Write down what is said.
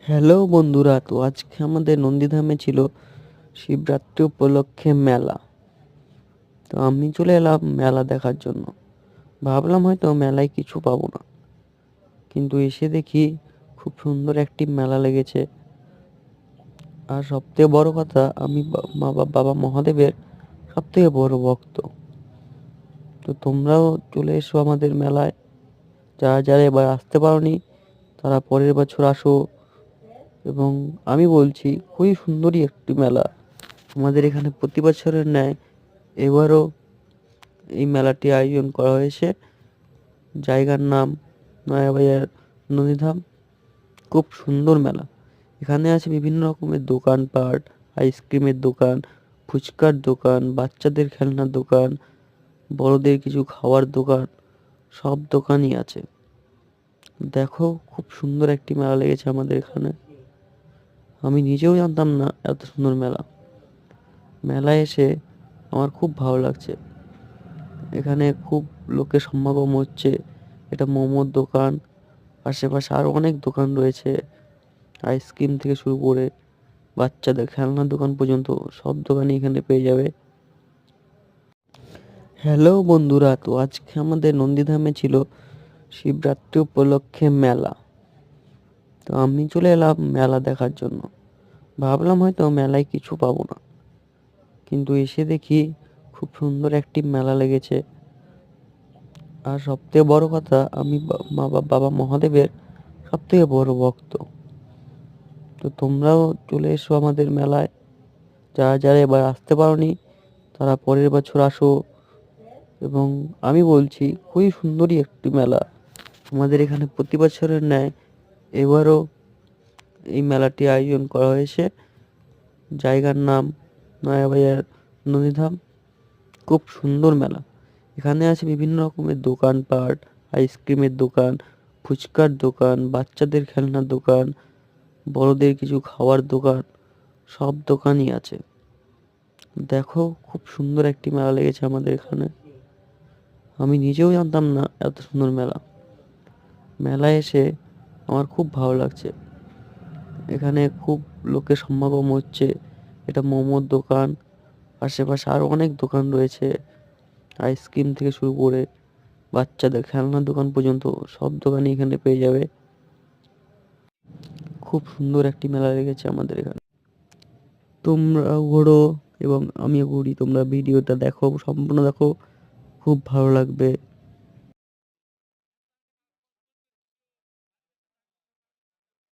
Hello বন্ধুরা, তো আজকে আমাদের নন্দীধামে ছিল শিবরাত্রি উপলক্ষে মেলা। তো আমি চলে এলাম মেলা দেখার জন্য। ভাবলাম হয়তো মেলায় কিছু পাবো না, কিন্তু এসে দেখি খুব সুন্দর একটি মেলা লেগেছে। আর সবথেকে বড় কথা, আমি বাবা মহাদেবের সবথেকে বড় ভক্ত। তো তোমরাও চলে এসো আমাদের মেলায়। যারা যারা এবার আসতে পারোনি তারা পরের বছর আসো। এবং আমি বলছি, খুবই সুন্দরই একটি মেলা। আমাদের এখানে প্রতি বছরের ন্যায় এবারও এই মেলাটি আয়োজন করা হয়েছে। জায়গার নাম নয়াবাজার নন্দীধাম। খুব সুন্দর মেলা। এখানে আছে বিভিন্ন রকমের দোকানপাট, আইসক্রিমের দোকান, ফুচকার দোকান, বাচ্চাদের খেলনার দোকান, বড়দের কিছু খাওয়ার দোকান, সব দোকানই আছে। দেখো, খুব সুন্দর একটি মেলা লেগেছে আমাদের এখানে। আমি নিজেও জানতাম না এত সুন্দর মেলা। মেলায় এসে আমার খুব ভালো লাগছে। এখানে খুব লোকের সমাগম হচ্ছে। এটা মোমোর দোকান, আশেপাশে আরো অনেক দোকান রয়েছে। আইসক্রিম থেকে শুরু করে বাচ্চাদের খেলনার দোকান পর্যন্ত সব দোকানই এখানে পেয়ে যাবে। হ্যালো বন্ধুরা, তো আজকে আমাদের নন্দীধামে ছিল শিবরাত্রি উপলক্ষে মেলা। তো আমি চলে এলাম মেলা দেখার জন্য। ভাবলাম হয়তো মেলায় কিছু পাবো না, কিন্তু এসে দেখি খুব সুন্দর একটি মেলা লেগেছে। আর সবথেকে বড় কথা, আমি বাবা মহাদেবের সবথেকে বড় ভক্ত। তো তোমরাও চলে এসো আমাদের মেলায়। যারা যারা এবার আসতে পারোনি তারা পরের বছর আসো। এবং আমি বলছি, খুবই সুন্দরই একটি মেলা। আমাদের এখানে প্রতি বছরের ন্যায় এবারও এই মেলাটি আয়োজন করা হয়েছে। জায়গার নাম নয়াবাজার নন্দীধাম। খুব সুন্দর মেলা। এখানে আছে বিভিন্ন রকমের দোকানপাট, আইসক্রিমের দোকান, ফুচকার দোকান, বাচ্চাদের খেলনার দোকান, বড়দের কিছু খাওয়ার দোকান, সব দোকানই আছে। দেখো, খুব সুন্দর একটি মেলা লেগেছে আমাদের এখানে। আমি নিজেও জানতাম না এত সুন্দর মেলা। মেলায় এসে আমার খুব ভালো লাগছে। এখানে খুব লোকের সমাগম হচ্ছে। এটা মোমোর দোকান, আশেপাশে আরো অনেক দোকান রয়েছে। আইসক্রিম থেকে শুরু করে বাচ্চাদের খেলনার দোকান পর্যন্ত সব দোকানই এখানে পেয়ে যাবে। খুব সুন্দর একটি মেলা লেগেছে আমাদের এখানে। তোমরাও ঘোরো এবং আমিও ঘুরি। তোমরা ভিডিওটা দেখো, সম্পূর্ণ দেখো, খুব ভালো লাগবে।